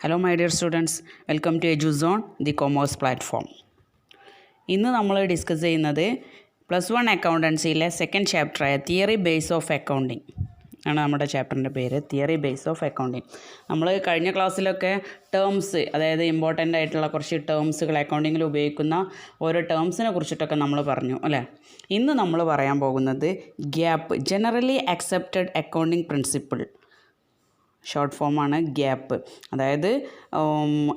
Hello my dear students, welcome to EduZone, the commerce platform. ഇന്ന് നമ്മൾ discuss ചെയ്യുന്നത് +1 അക്കൗണ്ടൻസിയിലെ സെക്കൻഡ് ചാപ്റ്ററായ തിയറി ബേസ് ഓഫ് അക്കൗണ്ടിങ് ആണ് നമ്മുടെ ചാപ്റ്ററിൻ്റെ പേര്. Theory base of accounting. നമ്മൾ കഴിഞ്ഞ ക്ലാസ്സിലൊക്കെ ടേംസ്, അതായത് ഇമ്പോർട്ടൻ്റ് ആയിട്ടുള്ള കുറച്ച് ടേംസുകൾ, അക്കൗണ്ടിങ്ങിൽ ഉപയോഗിക്കുന്ന ഓരോ ടേംസിനെ കുറിച്ചിട്ടൊക്കെ നമ്മൾ പറഞ്ഞു അല്ലേ. ഇന്ന് നമ്മൾ പറയാൻ പോകുന്നത് GAAP, generally accepted accounting principle, short ഫോമാണ് ഗ്യാപ്പ്. അതായത്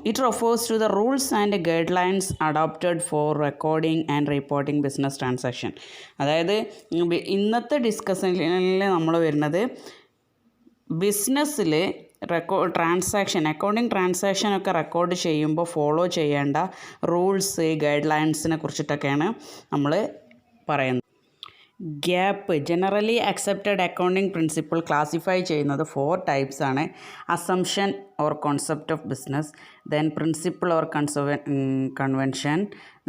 it refers to the rules and guidelines adopted for recording and reporting business transaction. അതായത് ഇന്നത്തെ ഡിസ്കഷനിൽ നമ്മൾ വരുന്നത് ബിസിനസ്സിൽ അക്കൗണ്ടിങ് ട്രാൻസാക്ഷനൊക്കെ റെക്കോർഡ് ചെയ്യുമ്പോൾ ഫോളോ ചെയ്യേണ്ട റൂൾസ്, ഗൈഡ് ലൈൻസിനെ കുറിച്ചിട്ടൊക്കെയാണ് നമ്മൾ പറയുന്നത്. GAAP, generally accepted accounting principle classify ചെയ്യുന്നത് 4 ടൈപ്സ് ആണ്. Assumption or concept of business, then principle or convention,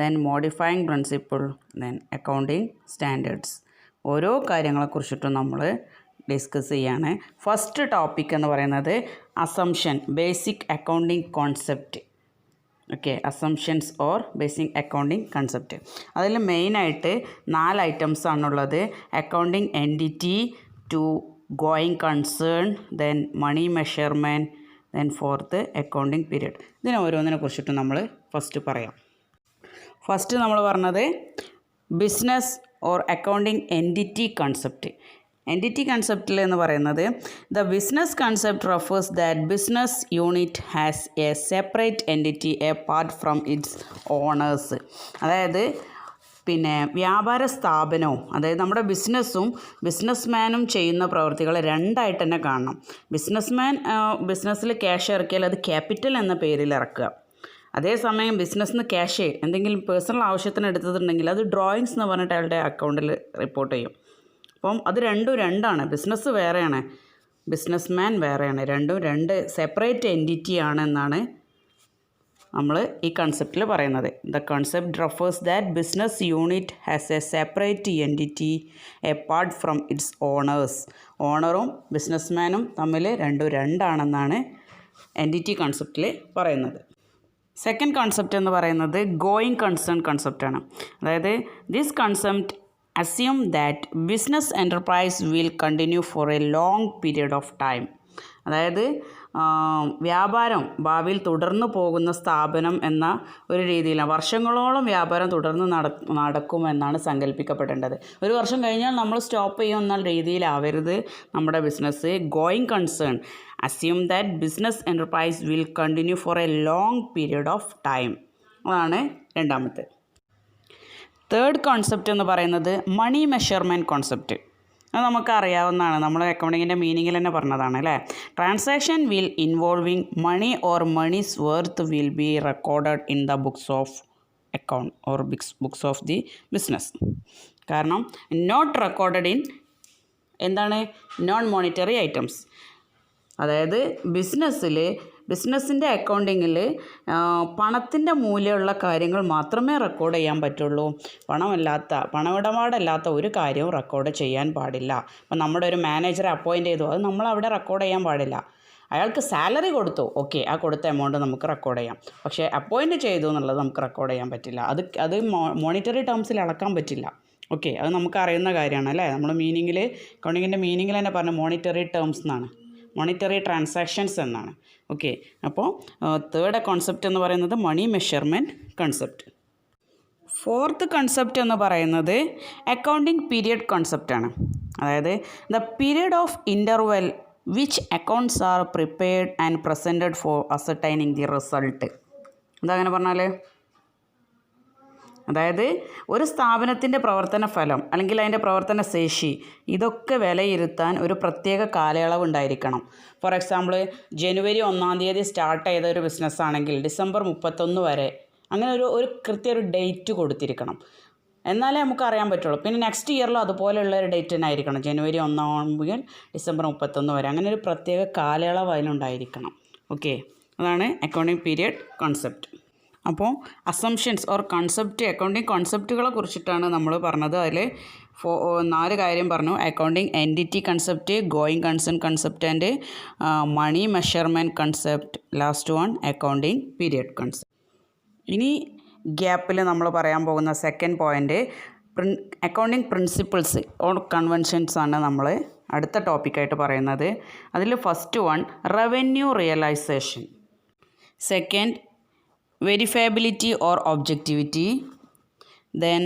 then modifying principle, then accounting standards. ഓരോ കാര്യങ്ങളെക്കുറിച്ചിട്ടും നമ്മൾ ഡിസ്കസ് ചെയ്യാണ്. ഫസ്റ്റ് ടോപ്പിക് എന്ന് പറയുന്നത് assumption, basic accounting concept. Okay, assumptions or basic accounting concept. അതിൽ മെയിനായിട്ട് 4 ഐറ്റംസ് ആണുള്ളത്. Accounting entity, two going concern, then money measurement, then fourth accounting period. ഇതിനെ ഓരോന്നിനെ കുറിച്ചിട്ട് നമ്മൾ ഫസ്റ്റ് പറയാം. ഫസ്റ്റ് നമ്മൾ പറഞ്ഞത് business or accounting entity concept. Entity കൺസെപ്റ്റിൽ എന്ന് പറയുന്നത് the business concept refers that business unit has a separate entity apart from its owners. അതായത് വ്യാപാര സ്ഥാപനവും, അതായത് നമ്മുടെ ബിസിനസ്സും ബിസിനസ്മാനും ചെയ്യുന്ന പ്രവൃത്തികൾ രണ്ടായിട്ട് തന്നെ കാണണം. ബിസിനസ്സിൽ ക്യാഷ് ഇറക്കിയാൽ അത് ക്യാപിറ്റൽ എന്ന പേരിൽ ഇറക്കുക. അതേസമയം ബിസിനസ്സിന് ക്യാഷ് എന്തെങ്കിലും പേഴ്സണൽ ആവശ്യത്തിന് എടുത്തിട്ടുണ്ടെങ്കിൽ അത് ഡ്രോയിങ്സ് എന്ന് പറഞ്ഞിട്ട് അയാളുടെ അക്കൗണ്ടിൽ റിപ്പോർട്ട് ചെയ്യും. അപ്പം അത് രണ്ടാണ്. ബിസിനസ് വേറെയാണ്, ബിസിനസ്മാൻ വേറെയാണ്. രണ്ട് സെപ്പറേറ്റ് എൻറ്റിറ്റി ആണെന്നാണ് നമ്മൾ ഈ കൺസെപ്റ്റിൽ പറയുന്നത്. The concept refers that business unit has a separate entity apart from its owners. ഓണറും ബിസിനസ്മാനും തമ്മിൽ രണ്ടാണെന്നാണ് എൻറ്റിറ്റി കൺസെപ്റ്റിൽ പറയുന്നത്. സെക്കൻഡ് കൺസെപ്റ്റ് എന്ന് പറയുന്നത് ഗോയിങ് കൺസേൺ കൺസെപ്റ്റാണ്. അതായത് this concept assume that business enterprise will continue for a long period of time. അതായത് വ്യാപാരം ഭാവിയിൽ തുടർന്നു പോകുന്ന സ്ഥാപനം എന്ന ഒരു രീതിയിലാണ്. വർഷങ്ങളോളം വ്യാപാരം തുടർന്ന് നടക്കുമെന്നാണ് സങ്കല്പിക്കപ്പെടേണ്ടത്. ഒരു വർഷം കഴിഞ്ഞാൽ നമ്മൾ സ്റ്റോപ്പ് ചെയ്യുമെന്ന രീതിയിലാവരുത് നമ്മുടെ business. Going concern assume that business enterprise will continue for a long period of time. അതാണ് രണ്ടാമത്തെ. തേർഡ് കോൺസെപ്റ്റ് എന്ന് പറയുന്നത് മണി മെഷർമെൻറ്റ് കോൺസെപ്റ്റ്. അത് നമുക്ക് അറിയാവുന്നതാണ്, നമ്മൾ അക്കൗണ്ടിങ്ങിൻ്റെ മീനിങ്ങിൽ തന്നെ പറഞ്ഞതാണ് അല്ലേ. Transaction will involving money or money's worth will be recorded in the books of account or books of the business. കാരണം നോട്ട് റെക്കോർഡഡ് ഇൻ എന്താണ്, നോൺ മോണിറ്ററി ഐറ്റംസ്. അതായത് ബിസിനസ്സിൻ്റെ അക്കൗണ്ടിങ്ങിൽ പണത്തിൻ്റെ മൂല്യമുള്ള കാര്യങ്ങൾ മാത്രമേ റെക്കോർഡ് ചെയ്യാൻ പറ്റുള്ളൂ. പണമിടപാടല്ലാത്ത ഒരു കാര്യവും റെക്കോർഡ് ചെയ്യാൻ പാടില്ല. അപ്പം നമ്മുടെ ഒരു മാനേജറെ അപ്പോയിൻ്റ് ചെയ്തു, അത് നമ്മൾ അവിടെ റെക്കോർഡ് ചെയ്യാൻ പാടില്ല. അയാൾക്ക് സാലറി കൊടുത്തു, ഓക്കെ, ആ കൊടുത്ത എമൗണ്ട് നമുക്ക് റെക്കോർഡ് ചെയ്യാം. പക്ഷേ അപ്പോയിൻ്റ് ചെയ്തു എന്നുള്ളത് നമുക്ക് റെക്കോർഡ് ചെയ്യാൻ പറ്റില്ല. അത് മോണിറ്ററി ടേംസിൽ അളക്കാൻ പറ്റില്ല. ഓക്കെ, അത് നമുക്ക് അറിയുന്ന കാര്യമാണ് അല്ലേ. നമ്മൾ അക്കൗണ്ടിങ്ങിൻ്റെ മീനിങ്ങിൽ തന്നെ പറഞ്ഞ മോണിറ്ററി ടേംസ് എന്നാണ്, മോണിറ്ററി ട്രാൻസാക്ഷൻസ് എന്നാണ്. ഓക്കെ, അപ്പോൾ തേർഡ് കോൺസെപ്റ്റ് എന്ന് പറയുന്നത് money measurement concept. Fourth concept എന്ന് പറയുന്നത് അക്കൗണ്ടിങ് പീരിയഡ് കോൺസെപ്റ്റാണ്. അതായത് the period of interval which accounts are prepared and presented for ascertaining the result. അതങ്ങനെ പറഞ്ഞാൽ, അതായത് ഒരു സ്ഥാപനത്തിൻ്റെ പ്രവർത്തന ഫലം അല്ലെങ്കിൽ അതിൻ്റെ പ്രവർത്തന ശേഷി ഇതൊക്കെ വിലയിരുത്താൻ ഒരു പ്രത്യേക കാലയളവ് ഉണ്ടായിരിക്കണം. ഫോർ എക്സാമ്പിൾ, ജനുവരി 1-ാം തീയതി സ്റ്റാർട്ട് ചെയ്ത ഒരു ബിസിനസ്സാണെങ്കിൽ ഡിസംബർ 31 വരെ, അങ്ങനെ ഒരു ഒരു ഡേറ്റ് കൊടുത്തിരിക്കണം. എന്നാലേ നമുക്ക് അറിയാൻ പറ്റുള്ളൂ. പിന്നെ നെക്സ്റ്റ് ഇയറിലും അതുപോലെയുള്ള ഒരു ഡേറ്റ് തന്നെ ആയിരിക്കണം, ജനുവരി 1 മുതൽ ഡിസംബർ 31 വരെ. അങ്ങനെ ഒരു പ്രത്യേക കാലയളവ് അതിനുണ്ടായിരിക്കണം. ഓക്കെ, അതാണ് അക്കൗണ്ടിങ് പീരിയഡ് കോൺസെപ്റ്റ്. അപ്പോൾ അസംഷൻസ് ഓർ കൺസെപ്റ്റ്, അക്കൗണ്ടിങ് കോൺസെപ്റ്റുകളെ കുറിച്ചിട്ടാണ് നമ്മൾ പറഞ്ഞത്. അതിൽ 4 കാര്യം പറഞ്ഞു. Accounting entity concept, going concern concept and money measurement concept. Last one accounting period concept. ഇനി ഗ്യാപ്പിൽ നമ്മൾ പറയാൻ പോകുന്ന second point accounting principles or conventions ആണ് നമ്മൾ അടുത്ത ടോപ്പിക്കായിട്ട് പറയുന്നത്. അതിൽ first one revenue realisation, second verifiability or objectivity, then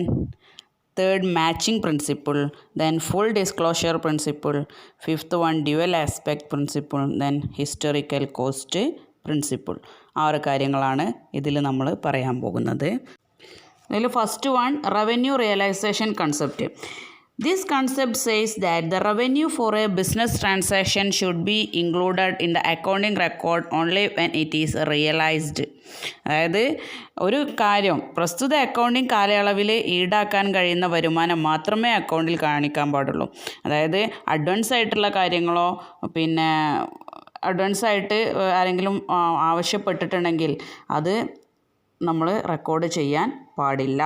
third matching principle, then full disclosure principle, fifth one dual aspect principle, then historical cost principle. 6 കാര്യങ്ങളാണ് ഇതിൽ നമ്മൾ പറയാൻ പോകുന്നത്. അതിൽ first one revenue realisation concept. This concept says that the revenue for a business transaction should be included in the accounting record only when it is realized. അതായത് ഒരു കാര്യം പ്രസ്തുത അക്കൗണ്ടിങ് കാലയളവിൽ ഈടാക്കാൻ കഴിയുന്ന വരുമാനം മാത്രമേ അക്കൗണ്ടിൽ കാണിക്കാൻ പാടുള്ളൂ. അതായത് അഡ്വാൻസ് ആയിട്ടുള്ള കാര്യങ്ങളോ പിന്നെ അഡ്വാൻസ് ആയിട്ട് ആരെങ്കിലും ആവശ്യപ്പെട്ടിട്ടുണ്ടെങ്കിൽ അത് നമ്മൾ റെക്കോർഡ് ചെയ്യാൻ പാടില്ല.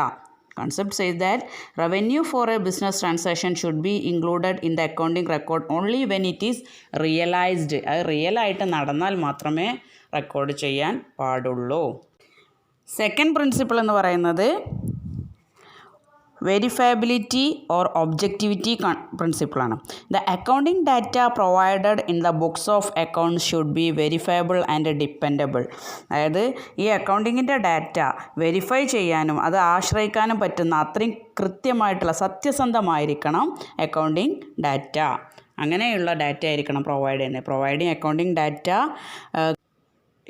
Concept says that revenue for a business transaction should be included in the accounting record only when it is realized. അത് റിയൽ ആയിട്ട് നടന്നാൽ മാത്രമേ റെക്കോർഡ് ചെയ്യാൻ പാടുള്ളൂ. സെക്കൻഡ് പ്രിൻസിപ്പിൾ എന്ന് പറയുന്നത് വെരിഫയബിലിറ്റി ഓർ ഒബ്ജക്റ്റിവിറ്റി പ്രിൻസിപ്പിളാണ്. The accounting data provided in the books of accounts should be verifiable and dependable. അതായത് ഈ അക്കൗണ്ടിങ്ങിൻ്റെ ഡാറ്റ വെരിഫൈ ചെയ്യാനും അത് ആശ്രയിക്കാനും പറ്റുന്ന അത്രയും കൃത്യമായിട്ടുള്ള സത്യസന്ധമായിരിക്കണം അക്കൗണ്ടിങ് ഡാറ്റ. അങ്ങനെയുള്ള ഡാറ്റ ആയിരിക്കണം പ്രൊവൈഡ് ചെയ്യുന്നത്. Providing accounting data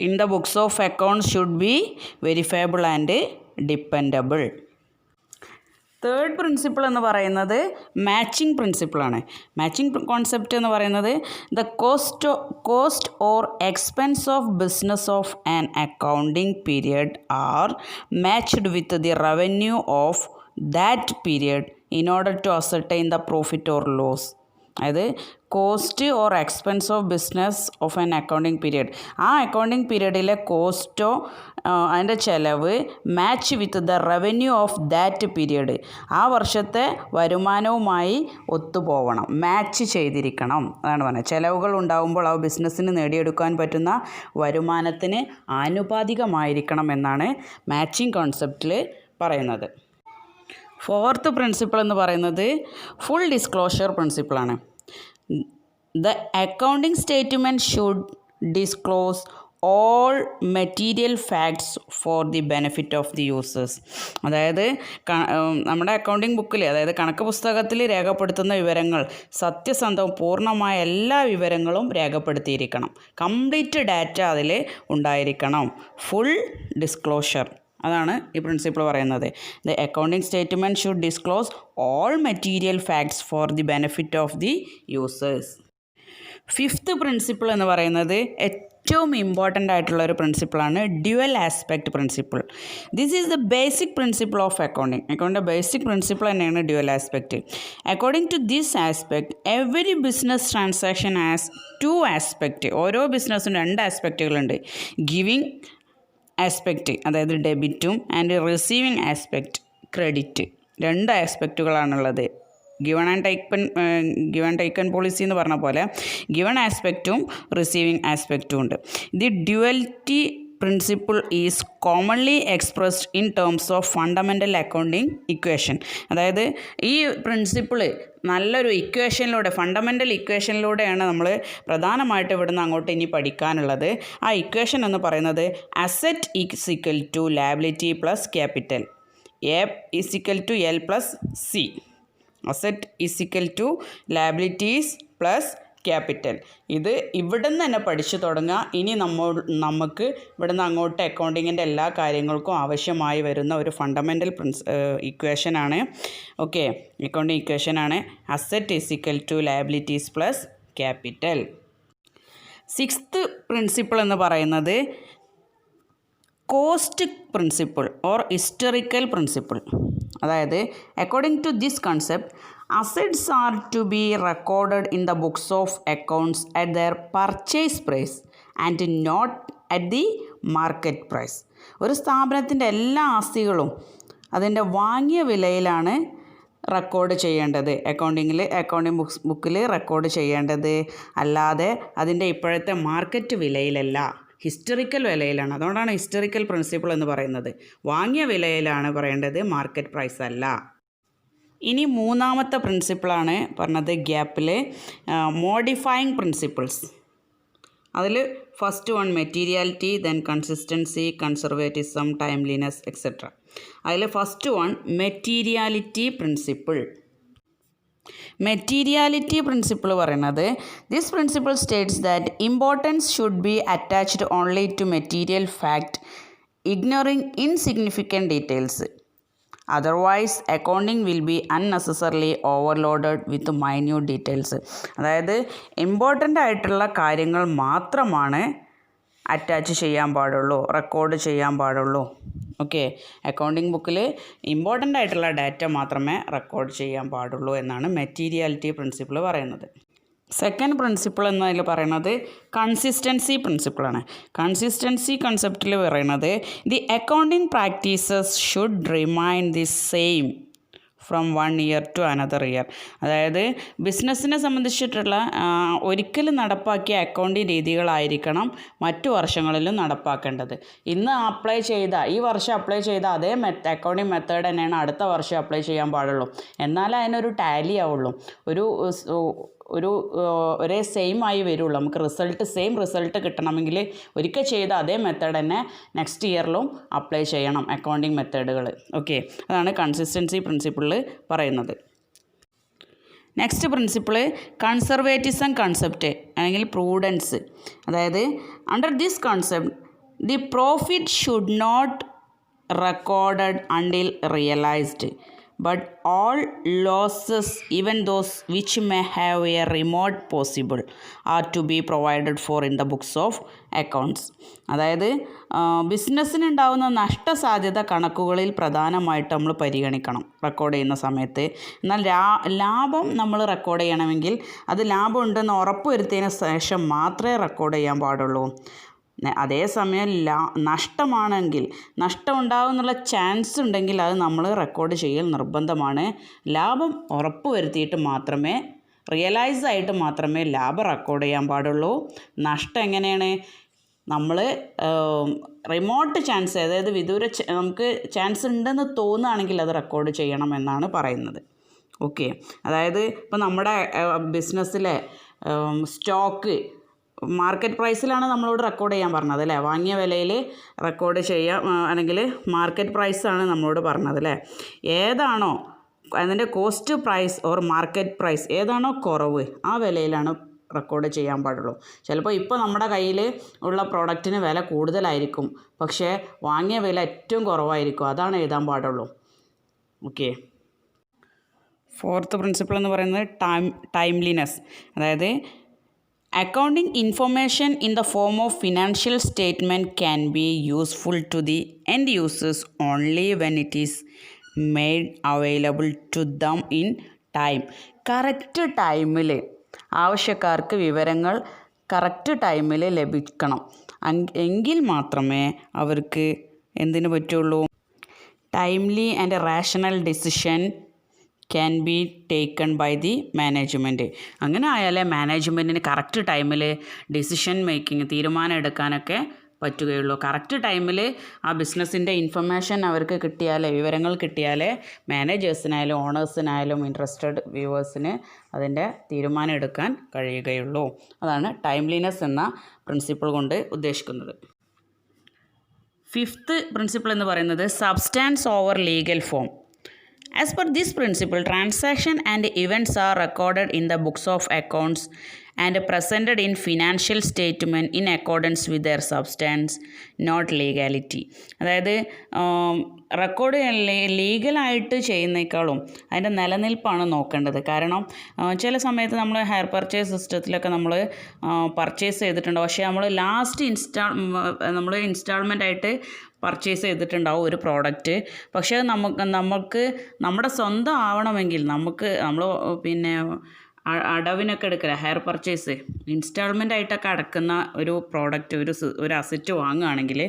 in the books of accounts should be verifiable and dependable. Third principle എന്ന് പറയുന്നത് മാച്ചിങ് പ്രിൻസിപ്പിളാണ്. മാച്ചിങ് കോൺസെപ്റ്റ് എന്ന് പറയുന്നത് the cost or expense of business of an accounting period are matched with the revenue of that period in order to ascertain the profit or loss. അതായത് cost or expense of business of an accounting period, ആ accounting പീരിയഡിലെ കോസ്റ്റോ അതിൻ്റെ ചിലവ് match with the revenue of that period, ആ വർഷത്തെ വരുമാനവുമായി ഒത്തുപോകണം, match ചെയ്തിരിക്കണം. അതാണ് പറഞ്ഞത്. ചിലവുകൾ ഉണ്ടാകുമ്പോൾ ആ ബിസിനസ്സിന് നേടിയെടുക്കാൻ പറ്റുന്ന വരുമാനത്തിന് ആനുപാതികമായിരിക്കണം എന്നാണ് മാച്ചിങ് കോൺസെപ്റ്റിൽ പറയുന്നത്. ഫോർത്ത് പ്രിൻസിപ്പിൾ എന്ന് പറയുന്നത് ഫുൾ ഡിസ്ക്ലോഷർ പ്രിൻസിപ്പിളാണ്. The accounting statement should disclose all material facts for the benefit of the users. അതായത് നമ്മുടെ അക്കൗണ്ടിങ് ബുക്കിൽ, അതായത് കണക്ക് പുസ്തകത്തിൽ രേഖപ്പെടുത്തുന്ന വിവരങ്ങൾ സത്യസന്ധവും പൂർണ്ണമായ എല്ലാ വിവരങ്ങളും രേഖപ്പെടുത്തിയിരിക്കണം. കംപ്ലീറ്റ് ഡാറ്റ അതിൽ ഉണ്ടായിരിക്കണം. ഫുൾ ഡിസ്ക്ലോഷർ, അതാണ് ഈ പ്രിൻസിപ്പിൾ പറയുന്നത്. The accounting statement should disclose all material facts for the benefit of the users. Fifth principle എന്ന് പറയുന്നത് ഏറ്റവും ഇമ്പോർട്ടൻ്റ് ആയിട്ടുള്ള ഒരു പ്രിൻസിപ്പിളാണ് dual aspect principle. This is the basic principle of accounting. അക്കൗണ്ടിൻ്റെ ബേസിക് പ്രിൻസിപ്പിൾ തന്നെയാണ് dual aspect. According to this aspect every business transaction has 2 aspect. ഓരോ ബിസിനസ്സിനും 2 ആസ്പെക്റ്റുകളുണ്ട്. ഗിവിങ് ആസ്പെക്റ്റ്, അതായത് ഡെബിറ്റും, ആൻഡ് റിസീവിങ് ആസ്പെക്റ്റ് ക്രെഡിറ്റ്. 2 ആസ്പെക്റ്റുകളാണുള്ളത്. ഗിവൺ ആൻഡ് ടേക്കൺ പോളിസി എന്ന് പറഞ്ഞ പോലെ ഗിവൺ ആസ്പെക്റ്റും റിസീവിങ് ആസ്പെക്റ്റും ഉണ്ട്. The duality principle is commonly expressed in terms of fundamental accounting equation. അതായത് ഈ പ്രിൻസിപ്പിള് നല്ലൊരു ഇക്വേഷനിലൂടെ, ഫണ്ടമെൻ്റൽ ഇക്വേഷനിലൂടെയാണ് നമ്മൾ പ്രധാനമായിട്ട് ഇവിടുന്ന് അങ്ങോട്ട് ഇനി പഠിക്കാനുള്ളത്. ആ ഇക്വേഷൻ എന്ന് പറയുന്നത് asset is equal to liability plus capital, A is equal to L plus C. Asset is equal to liabilities plus capital. ഇത് ഇവിടുന്ന് തന്നെ പഠിച്ചു തുടങ്ങുക. ഇനി നമുക്ക് ഇവിടുന്ന് അങ്ങോട്ട് അക്കൗണ്ടിങ്ങിൻ്റെ എല്ലാ കാര്യങ്ങൾക്കും ആവശ്യമായി വരുന്ന ഒരു ഫണ്ടമെൻ്റൽ ഇക്വേഷനാണ്. ഓക്കെ, അക്കൗണ്ടിങ് ഇക്വേഷനാണ് asset is equal to liabilities plus capital. Sixth principle എന്ന് പറയുന്നത് cost principle or historical principle. അതായത് according to this concept assets are to be recorded in the books of accounts at their purchase price and not at the market price. ഒരു സ്ഥാപനത്തിൻ്റെ എല്ലാ ആസ്തികളും അതിൻ്റെ വാങ്ങിയ വിലയിലാണ് റെക്കോർഡ് ചെയ്യേണ്ടത്, അക്കൗണ്ടിങ് ബുക്കിൽ റെക്കോർഡ് ചെയ്യേണ്ടത്. അല്ലാതെ അതിൻ്റെ ഇപ്പോഴത്തെ മാർക്കറ്റ് വിലയിലല്ല, ഹിസ്റ്ററിക്കൽ വിലയിലാണ്. അതുകൊണ്ടാണ് ഹിസ്റ്ററിക്കൽ പ്രിൻസിപ്പിൾ എന്ന് പറയുന്നത്. വാങ്ങിയ വിലയിലാണ് പറയേണ്ടത്, മാർക്കറ്റ് പ്രൈസ് അല്ല. ഇനി മൂന്നാമത്തെ പ്രിൻസിപ്പിളാണ് പറഞ്ഞത് ഗ്യാപ്പിൽ, മോഡിഫൈയിങ് പ്രിൻസിപ്പിൾസ്. അതിൽ first one materiality, then consistency, conservatism, timeliness etcetera. അതിൽ first one materiality principle. Materiality principle പറയുന്നത്, this principle states that importance should be attached only to material fact, ignoring insignificant details. Otherwise accounting will be unnecessarily overloaded with minute details. അതായത് important ആയിട്ടുള്ള കാര്യങ്ങൾ മാത്രമാണ് attach ചെയ്യാൻ പാടുള്ളൂ, record ചെയ്യാൻ പാടുള്ളൂ. Okay, accounting ബുക്കിൽ ഇമ്പോർട്ടൻ്റ് ആയിട്ടുള്ള ഡാറ്റ മാത്രമേ റെക്കോർഡ് ചെയ്യാൻ പാടുള്ളൂ എന്നാണ് മെറ്റീരിയാലിറ്റി പ്രിൻസിപ്പിൾ പറയുന്നത്. സെക്കൻഡ് പ്രിൻസിപ്പിൾ എന്നതിൽ പറയുന്നത് കൺസിസ്റ്റൻസി പ്രിൻസിപ്പിളാണ്. കൺസിസ്റ്റൻസി കൺസെപ്റ്റിൽ പറയുന്നത്, the accounting practices should remain the same from 1 year to another year. അതായത് ബിസിനസ്സിനെ സംബന്ധിച്ചിട്ടുള്ള ഒരിക്കലും നടപ്പാക്കിയ അക്കൗണ്ടിങ് രീതികളായിരിക്കണം മറ്റു വർഷങ്ങളിലും നടപ്പാക്കേണ്ടത്. ഇന്ന് ഈ വർഷം അപ്ലൈ ചെയ്ത അതേ അക്കൗണ്ടിങ് മെത്തേഡ് തന്നെയാണ് അടുത്ത വർഷം അപ്ലൈ ചെയ്യാൻ പാടുള്ളൂ. എന്നാലേ അതിനൊരു ടാലി ആവുള്ളൂ, ഒരേ സെയിം ആയി വരുള്ളൂ. നമുക്ക് സെയിം റിസൾട്ട് കിട്ടണമെങ്കിൽ ഒരിക്കൽ ചെയ്ത അതേ മെത്തേഡ് തന്നെ നെക്സ്റ്റ് ഇയറിലും അപ്ലൈ ചെയ്യണം, അക്കൗണ്ടിങ് മെത്തേഡുകൾ. ഓക്കെ, അതാണ് കൺസിസ്റ്റൻസി പ്രിൻസിപ്പിളിൽ പറയുന്നത്. നെക്സ്റ്റ് പ്രിൻസിപ്പിൾ കൺസർവേറ്റിസം കൺസെപ്റ്റ് അല്ലെങ്കിൽ പ്രൂഡൻസ്. അതായത് under this concept the profit should not recorded until realised, but all losses, even those which may have a remote possible, are to be provided for in the books of accounts. അതായത് ബിസിനസ്സിനുണ്ടാകുന്ന നഷ്ടസാധ്യത കണക്കുകളിൽ പ്രധാനമായിട്ട് നമ്മൾ പരിഗണിക്കണം record ചെയ്യുന്ന സമയത്ത്. എന്നാൽ ലാഭം നമ്മൾ record ചെയ്യണമെങ്കിൽ അത് ലാഭം ഉണ്ടെന്ന് ഉറപ്പ് വരുത്തിയതിന് ശേഷം മാത്രമേ റെക്കോർഡ് ചെയ്യാൻ പാടുള്ളൂ. അതേസമയം നഷ്ടം ഉണ്ടാകും എന്നുള്ള ചാൻസ് ഉണ്ടെങ്കിൽ അത് നമ്മൾ റെക്കോർഡ് ചെയ്യൽ നിർബന്ധമാണ്. ലാഭം ഉറപ്പ് വരുത്തിയിട്ട് മാത്രമേ, റിയലൈസ് ആയിട്ട് മാത്രമേ ലാഭം റെക്കോർഡ് ചെയ്യാൻ പാടുള്ളൂ. നഷ്ടം എങ്ങനെയാണ്, നമ്മൾ റിമോട്ട് ചാൻസ്, അതായത് നമുക്ക് ചാൻസ് ഉണ്ടെന്ന് തോന്നുകയാണെങ്കിൽ അത് റെക്കോർഡ് ചെയ്യണം എന്നാണ് പറയുന്നത്. ഓക്കെ, അതായത് ഇപ്പോൾ നമ്മുടെ ബിസിനസ്സിലെ സ്റ്റോക്ക് മാർക്കറ്റ് പ്രൈസിലാണ് നമ്മളോട് റെക്കോർഡ് ചെയ്യാൻ പറഞ്ഞത് അല്ലേ, വാങ്ങിയ വിലയിൽ റെക്കോർഡ് ചെയ്യാം, അല്ലെങ്കിൽ മാർക്കറ്റ് പ്രൈസാണ് നമ്മളോട് പറഞ്ഞത് അല്ലേ. ഏതാണോ അതിൻ്റെ cost price or market price ഏതാണോ കുറവ് ആ വിലയിലാണ് റെക്കോർഡ് ചെയ്യാൻ പാടുള്ളൂ. ചിലപ്പോൾ ഇപ്പോൾ നമ്മുടെ കയ്യിൽ ഉള്ള പ്രോഡക്റ്റിന് വില കൂടുതലായിരിക്കും, പക്ഷേ വാങ്ങിയ വില ഏറ്റവും കുറവായിരിക്കും, അതാണ് എഴുതാൻ പാടുള്ളൂ. ഓക്കെ, ഫോർത്ത് പ്രിൻസിപ്പിൾ എന്ന് പറയുന്നത് ടൈംലിനെസ്. അതായത് accounting information in the form of financial statement can be useful to the end users only when it is made available to them in time. Correct ടൈമിൽ ആവശ്യക്കാർക്ക് വിവരങ്ങൾ കറക്റ്റ് ടൈമിൽ ലഭിക്കണം, എങ്കിൽ മാത്രമേ അവർക്ക് എന്തിനു പറ്റുള്ളൂ, timely and rational decision can be taken by the management. അങ്ങനെ ആയാലേ മാനേജ്മെൻറ്റിന് കറക്റ്റ് ടൈമിൽ ഡിസിഷൻ മേക്കിംഗ്, തീരുമാനം എടുക്കാനൊക്കെ പറ്റുകയുള്ളൂ. കറക്റ്റ് ടൈമിൽ ആ ബിസിനസ്സിൻ്റെ ഇൻഫർമേഷൻ അവർക്ക് കിട്ടിയാലേ, വിവരങ്ങൾ കിട്ടിയാലേ മാനേജേഴ്സിനായാലും ഓണേഴ്സിനായാലും ഇൻട്രസ്റ്റഡ് വ്യൂവേഴ്സിന് അതിൻ്റെ തീരുമാനം എടുക്കാൻ കഴിയുകയുള്ളൂ. അതാണ് ടൈംലിനെസ് എന്ന പ്രിൻസിപ്പിൾ കൊണ്ട് ഉദ്ദേശിക്കുന്നത്. ഫിഫ്ത്ത് പ്രിൻസിപ്പിൾ എന്ന് പറയുന്നത് substance over legal form. As per this principle, transactions and events are recorded in the books of accounts and presented in financial statement in accordance with their substance, not legality. അതായത് record ലീഗലായിട്ട് ചെയ്യുന്നേക്കാളും അതിൻ്റെ നിലനിൽപ്പാണ് നോക്കേണ്ടത്. കാരണം ചില സമയത്ത് നമ്മൾ higher purchase സിസ്റ്റത്തിലൊക്കെ നമ്മൾ purchase ചെയ്തിട്ടുണ്ട്, പക്ഷേ നമ്മൾ ഇൻസ്റ്റാൾമെൻ്റ് ആയിട്ട് പർച്ചേസ് ചെയ്തിട്ടുണ്ടാവും ഒരു പ്രോഡക്റ്റ്. പക്ഷേ നമുക്ക് നമ്മുടെ സ്വന്തം ആവണമെങ്കിൽ നമ്മൾ അടവിനൊക്കെ എടുക്കില്ല, ഹയർ പർച്ചേസ്, ഇൻസ്റ്റാൾമെൻ്റ് ആയിട്ടൊക്കെ അടക്കുന്ന ഒരു പ്രോഡക്റ്റ്, ഒരു അസറ്റ് വാങ്ങുകയാണെങ്കിൽ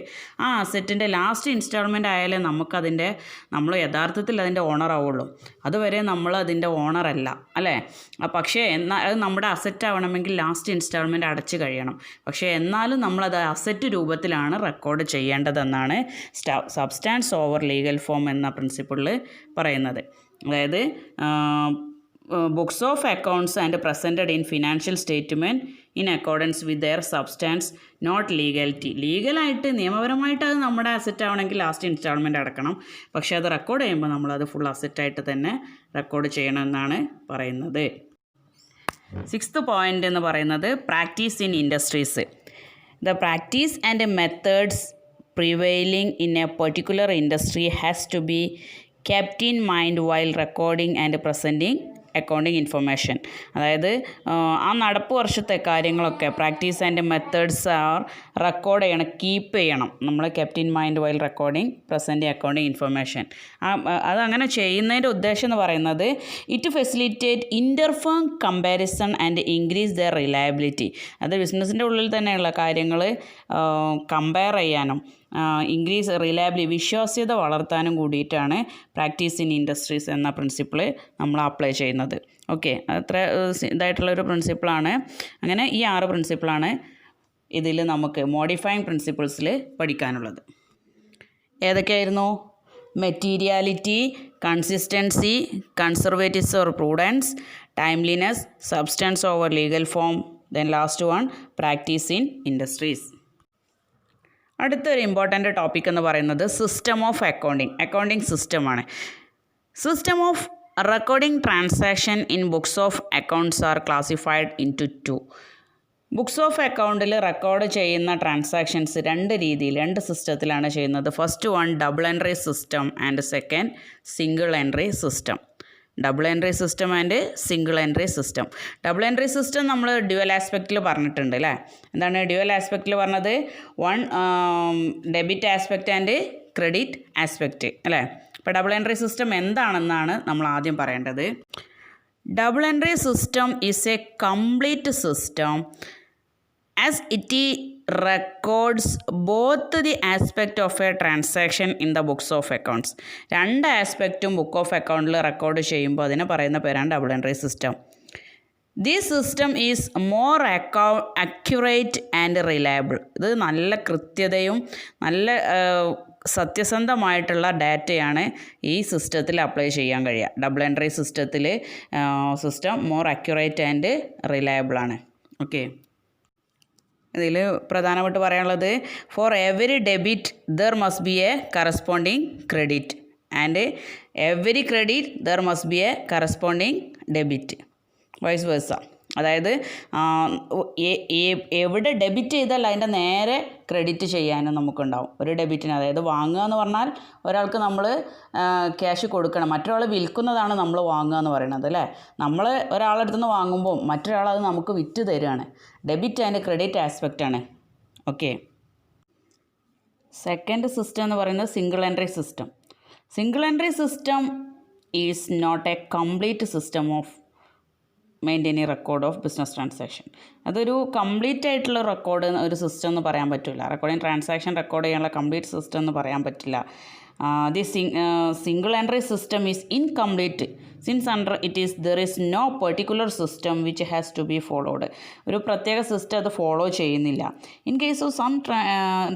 ആ അസറ്റിൻ്റെ ലാസ്റ്റ് ഇൻസ്റ്റാൾമെൻ്റ് ആയാലേ നമ്മൾ യഥാർത്ഥത്തിൽ അതിൻ്റെ ഓണർ ആവുള്ളൂ. അതുവരെ നമ്മൾ അതിൻ്റെ ഓണറല്ല, അല്ലേ? പക്ഷേ അത് നമ്മുടെ അസറ്റ് ആവണമെങ്കിൽ ലാസ്റ്റ് ഇൻസ്റ്റാൾമെൻറ്റ് അടച്ചു കഴിയണം. പക്ഷേ എന്നാലും നമ്മളത് അസറ്റ് രൂപത്തിലാണ് റെക്കോർഡ് ചെയ്യേണ്ടതെന്നാണ് സബ്സ്റ്റാൻസ് ഓവർ ലീഗൽ ഫോം എന്ന പ്രിൻസിപ്പിളിൽ പറയുന്നത്. അതായത് books of accounts and presented in financial statement in accordance with their substance not legality. ലീഗലായിട്ട് നിയമപരമായിട്ട് അത് നമ്മുടെ അസറ്റ് ആവണമെങ്കിൽ ലാസ്റ്റ് ഇൻസ്റ്റാൾമെൻറ്റ് അടക്കണം. പക്ഷേ അത് റെക്കോർഡ് ചെയ്യുമ്പോൾ നമ്മളത് ഫുൾ അസറ്റായിട്ട് തന്നെ റെക്കോർഡ് ചെയ്യണമെന്നാണ് പറയുന്നത്. 6th പോയിൻ്റ് എന്ന് പറയുന്നത് practice in industries. The practice and methods prevailing in a particular industry has to be kept in mind while recording and presenting accounting information. അതായത് ആ നടപ്പ് വർഷത്തെ കാര്യങ്ങളൊക്കെ പ്രാക്ടീസ് ആൻഡ് മെത്തേഡ്സ് റെക്കോർഡ് ചെയ്യണം, കീപ്പ് ചെയ്യണം നമ്മൾ. Kept in mind while recording presenting accounting information. അതങ്ങനെ ചെയ്യുന്നതിൻ്റെ ഉദ്ദേശം എന്ന് പറയുന്നത് it facilitate interfirm comparison and increase the reliability. അത് ബിസിനസ്സിൻ്റെ ഉള്ളിൽ തന്നെയുള്ള കാര്യങ്ങൾ കമ്പയർ ചെയ്യാനും ഇൻക്രീസ് റിലയബിലിറ്റി, വിശ്വാസ്യത വളർത്താനും കൂടിയിട്ടാണ് പ്രാക്ടീസ് ഇൻ ഇൻഡസ്ട്രീസ് എന്ന പ്രിൻസിപ്പിൾ നമ്മൾ അപ്ലൈ ചെയ്യുന്നത്. ഓക്കെ, അത്ര ഇതായിട്ടുള്ളൊരു പ്രിൻസിപ്പിളാണ്. അങ്ങനെ ഈ 6 പ്രിൻസിപ്പിളാണ് ഇതിൽ നമുക്ക് മോഡിഫൈങ് പ്രിൻസിപ്പിൾസിൽ പഠിക്കാനുള്ളത്. ഏതൊക്കെയായിരുന്നു? Materiality, consistency, conservatism or prudence, timeliness, substance over legal form, then last one practice in industries. അടുത്തൊരു ഇമ്പോർട്ടൻ്റ് ടോപ്പിക് എന്ന് പറയുന്നത് സിസ്റ്റം ഓഫ് അക്കൗണ്ടിങ് സിസ്റ്റമാണ്. System of recording transaction in books of accounts are classified into 2. Books of അക്കൗണ്ടിൽ record ചെയ്യുന്ന transactions 2 സിസ്റ്റത്തിലാണ് ചെയ്യുന്നത്. First one double entry system and second single entry system. Double entry system and single entry system. Double entry system നമ്മൾ dual ആസ്പെക്റ്റിൽ പറഞ്ഞിട്ടുണ്ട്, അല്ലേ? എന്താണ് dual ആസ്പെക്റ്റിൽ പറഞ്ഞത്? One debit aspect and credit aspect, അല്ലേ? അപ്പോൾ ഡബിൾ എൻട്രി സിസ്റ്റം എന്താണെന്നാണ് നമ്മൾ ആദ്യം പറയേണ്ടത്. Double entry system is A complete system as it records both the aspect of a transaction in the books of accounts. 2 ആസ്പെക്റ്റും book of അക്കൗണ്ടിൽ record ചെയ്യുമ്പോൾ അതിനെ പറയുന്ന പേരാണ് double entry system. This system is more accurate and reliable. ഇത് നല്ല കൃത്യതയും നല്ല സത്യസന്ധമായിട്ടുള്ള ഡാറ്റയാണ് ഈ സിസ്റ്റത്തിൽ അപ്ലൈ ചെയ്യാൻ കഴിയുക. Double entry system more accurate and reliable ആണ്. ഓക്കെ, ഇതിൽ പ്രധാനമായിട്ട് പറയാനുള്ളത് for every debit there must be a corresponding credit and every credit there must be a corresponding debit, vice versa. അതായത് എവിടെ ഡെബിറ്റ് ചെയ്താൽ അതിൻ്റെ നേരെ ക്രെഡിറ്റ് ചെയ്യാനും നമുക്കുണ്ടാവും. ഒരു ഡെബിറ്റിന്, അതായത് വാങ്ങുക എന്ന് പറഞ്ഞാൽ ഒരാൾക്ക് നമ്മൾ ക്യാഷ് കൊടുക്കണം, മറ്റൊരാൾ വിൽക്കുന്നതാണ് നമ്മൾ വാങ്ങുക എന്ന് പറയുന്നത്, അല്ലേ? നമ്മൾ ഒരാളടുത്ത് നിന്ന് വാങ്ങുമ്പോൾ മറ്റൊരാൾ അത് നമുക്ക് വിറ്റ് തരികയാണ്. ഡെബിറ്റ് ആൻഡ് ക്രെഡിറ്റ് ആസ്പെക്റ്റാണ്. ഓക്കെ, സെക്കൻഡ് സിസ്റ്റം എന്ന് പറയുന്നത് single entry system. Single entry system is not a complete system of maintaining record of business transaction. അതൊരു കംപ്ലീറ്റ് ആയിട്ടുള്ള റെക്കോർഡ് ഒരു സിസ്റ്റം എന്ന് പറയാൻ പറ്റില്ല. റെക്കോർഡിങ് ട്രാൻസാക്ഷൻ റെക്കോർഡ് ചെയ്യാനുള്ള കംപ്ലീറ്റ് സിസ്റ്റം എന്ന് പറയാൻ പറ്റില്ല. The single entry system is incomplete since there is no particular system which has to be followed. ഒരു പ്രത്യേക സിസ്റ്റം അത് ഫോളോ ചെയ്യുന്നില്ല. In case of some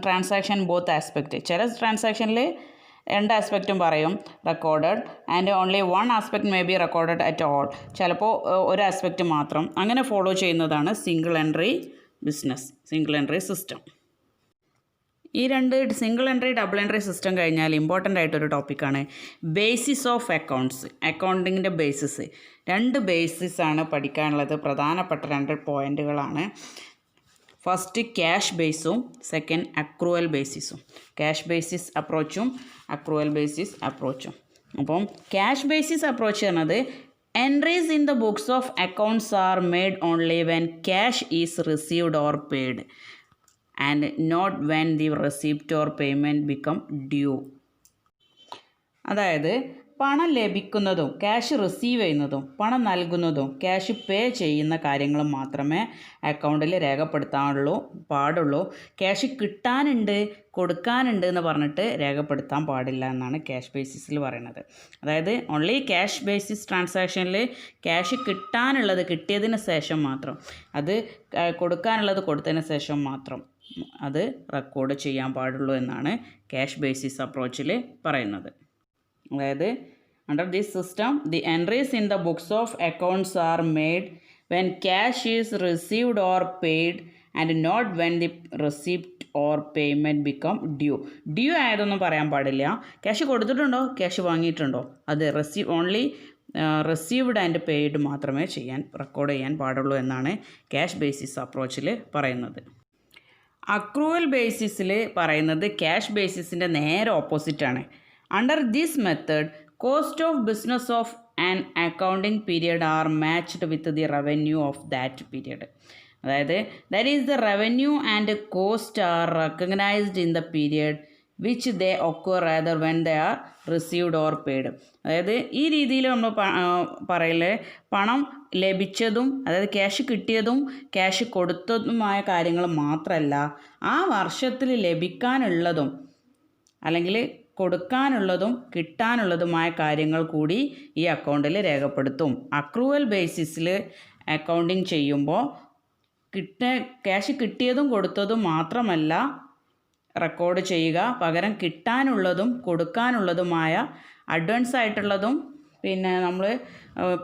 transaction both aspect, ചില ട്രാൻസാക്ഷനിൽ 2 ആസ്പെക്റ്റും പറയും recorded and only 1 aspect may be recorded at all. ചിലപ്പോൾ ഒരു ആസ്പെക്റ്റ് മാത്രം അങ്ങനെ ഫോളോ ചെയ്യുന്നതാണ് സിംഗിൾ എൻട്രി സിസ്റ്റം. ഈ 2 single entry double entry system കഴിഞ്ഞാൽ ഇമ്പോർട്ടൻ്റ് ആയിട്ടൊരു ടോപ്പിക്കാണ് ബേസിസ് ഓഫ് അക്കൗണ്ട്സ്. അക്കൗണ്ടിങ്ങിൻ്റെ ബേസിസ്. 2 ബേസിസാണ് പഠിക്കാനുള്ളത്. പ്രധാനപ്പെട്ട 2 പോയിൻറ്റുകളാണ്. ഫസ്റ്റ് ക്യാഷ് ബേസും സെക്കൻഡ് അക്രൂവൽ ബേസിസും. ക്യാഷ് ബേസിസ് അപ്രോച്ചും അക്രൂവൽ ബേസിസ് അപ്രോച്ചും. അപ്പം ക്യാഷ് ബേസിസ് അപ്രോച്ച് എന്നത് entries in the books of accounts are made only when cash is received or paid and not when the receipt or payment become due. അതായത് പണം ലഭിക്കുന്നതും cash receive ചെയ്യുന്നതും പണം നൽകുന്നതും cash pay ചെയ്യുന്ന കാര്യങ്ങളും മാത്രമേ അക്കൗണ്ടിൽ രേഖപ്പെടുത്താനുള്ളൂ പാടുള്ളൂ. ക്യാഷ് കിട്ടാനുണ്ട് കൊടുക്കാനുണ്ട് എന്ന് പറഞ്ഞിട്ട് രേഖപ്പെടുത്താൻ പാടില്ല എന്നാണ് ക്യാഷ് ബേസിസിൽ പറയുന്നത്. അതായത് ഓൺലി ക്യാഷ് ബേസിസ് ട്രാൻസാക്ഷനിൽ ക്യാഷ് കിട്ടാനുള്ളത് കിട്ടിയതിന് ശേഷം മാത്രം, അത് കൊടുക്കാനുള്ളത് കൊടുത്തതിന് ശേഷം മാത്രം അത് റെക്കോർഡ് ചെയ്യാൻ പാടുള്ളൂ എന്നാണ് ക്യാഷ് ബേസിസ് അപ്രോച്ചിൽ പറയുന്നത്. അതായത് under this system the entries in the books of accounts are made when cash is received or paid and not when the receipt or payment become due. Due ആയതൊന്നും പറയാൻ പാടില്ല. Cash കൊടുത്തിട്ടുണ്ടോ cash വാങ്ങിയിട്ടുണ്ടോ അത് only received and paid മാത്രമേ record ചെയ്യാൻ പാടുള്ളൂ എന്നാണ് ക്യാഷ് ബേസിസ് അപ്രോച്ചിൽ പറയുന്നത്. അക്രൂവൽ ബേസിസിൽ പറയുന്നത് ക്യാഷ് ബേസിസിൻ്റെ നേരെ ഓപ്പോസിറ്റാണ്. Under this method, cost of business of an accounting period are matched with the revenue of that period. അതായത് that is the revenue and cost are recognized in the period which they occur rather when they are received or paid. അതായത് ഈ രീതിയിൽ നമ്മൾ പറയല് പണം ലഭിച്ചതും അതായത് cash കിട്ടിയതും cash കൊടുത്തതുമായ കാര്യങ്ങൾ മാത്രമല്ല ആ വർഷത്തിൽ ലഭിക്കാനുള്ളതും അല്ലെങ്കിൽ കൊടുക്കാനുള്ളതും കിട്ടാനുള്ളതുമായ കാര്യങ്ങൾ കൂടി ഈ അക്കൗണ്ടിൽ രേഖപ്പെടുത്തും. അക്രൂവൽ ബേസിസിൽ അക്കൗണ്ടിങ് ചെയ്യുമ്പോൾ ക്യാഷ് കിട്ടിയതും കൊടുത്തതും മാത്രമല്ല റെക്കോർഡ് ചെയ്യുക, പകരം കിട്ടാനുള്ളതും കൊടുക്കാനുള്ളതുമായ അഡ്വാൻസ് ആയിട്ടുള്ളതും പിന്നെ നമ്മൾ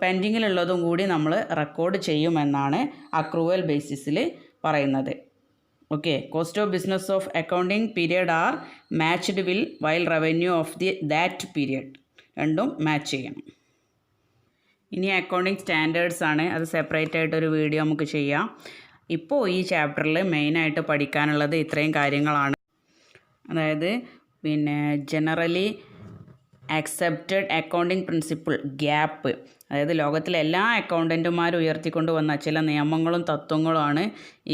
പെൻഡിങ്ങിലുള്ളതും കൂടി നമ്മൾ റെക്കോർഡ് ചെയ്യുമെന്നാണ് അക്രൂവൽ ബേസിസിൽ പറയുന്നത്. Okay, cost of business of accounting period are matched while revenue of that period രണ്ടും മാച്ച് ചെയ്യണം. ഇനി അക്കൗണ്ടിങ് സ്റ്റാൻഡേർഡ്സ് ആണ്, അത് സെപ്പറേറ്റ് ആയിട്ടൊരു വീഡിയോ നമുക്ക് ചെയ്യാം. ഇപ്പോൾ ഈ ചാപ്റ്ററിൽ മെയിനായിട്ട് പഠിക്കാനുള്ളത് ഇത്രയും കാര്യങ്ങളാണ്. അതായത് പിന്നെ generally accepted accounting principle gap, അതായത് ലോകത്തിലെ എല്ലാ അക്കൗണ്ടൻറ്റുമാരും ഉയർത്തിക്കൊണ്ട് വന്ന ചില നിയമങ്ങളും തത്വങ്ങളുമാണ്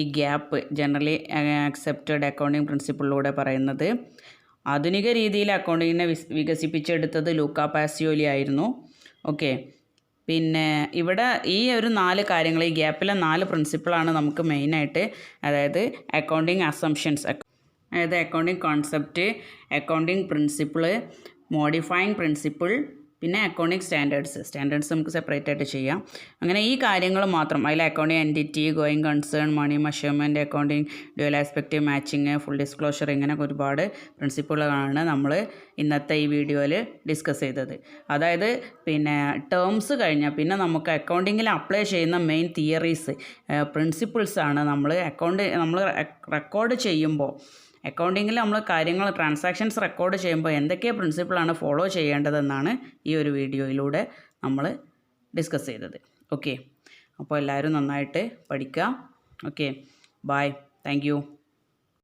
ഈ ഗ്യാപ്പ് ജനറലി അക്സെപ്റ്റഡ് അക്കൗണ്ടിങ് പ്രിൻസിപ്പിളിലൂടെ പറയുന്നത്. ആധുനിക രീതിയിൽ അക്കൗണ്ടിങ്ങിനെ വികസിപ്പിച്ചെടുത്തത് ലൂക്ക പാസിയോലി ആയിരുന്നു. ഓക്കെ, പിന്നെ ഇവിടെ ഈ ഒരു 4 കാര്യങ്ങൾ, ഈ ഗ്യാപ്പിലെ 4 പ്രിൻസിപ്പിളാണ് നമുക്ക് മെയിനായിട്ട്. അതായത് അക്കൗണ്ടിങ് അസംഷൻസ്, അതായത് accounting concept, accounting principle, modifying principle, പിന്നെ അക്കൗണ്ടിങ് സ്റ്റാൻഡേർഡ്സ് നമുക്ക് സെപ്പറേറ്റ് ആയിട്ട് ചെയ്യാം. അങ്ങനെ ഈ കാര്യങ്ങൾ മാത്രം, അതിൽ accounting entity, going concern, money measurement, accounting dual aspect, matching, full disclosure, ഇങ്ങനെ ഒരുപാട് പ്രിൻസിപ്പിളുകളാണ് നമ്മൾ ഇന്നത്തെ ഈ വീഡിയോയിൽ ഡിസ്കസ് ചെയ്തത്. അതായത് പിന്നെ ടേംസ് കഴിഞ്ഞാൽ പിന്നെ നമുക്ക് അക്കൗണ്ടിങ്ങിൽ അപ്ലൈ ചെയ്യുന്ന മെയിൻ തിയറീസ്, പ്രിൻസിപ്പിൾസാണ് നമ്മൾ റെക്കോർഡ് ചെയ്യുമ്പോൾ അക്കൗണ്ടിങ്ങിൽ നമ്മൾ കാര്യങ്ങൾ ട്രാൻസാക്ഷൻസ് റെക്കോർഡ് ചെയ്യുമ്പോൾ എന്തൊക്കെ പ്രിൻസിപ്പിളാണ് ഫോളോ ചെയ്യേണ്ടതെന്നാണ് ഈ ഒരു വീഡിയോയിലൂടെ നമ്മൾ ഡിസ്കസ് ചെയ്തത്. ഓക്കെ, അപ്പോൾ എല്ലാവരും നന്നായിട്ട് പഠിക്കുക. Okay, bye, thank U.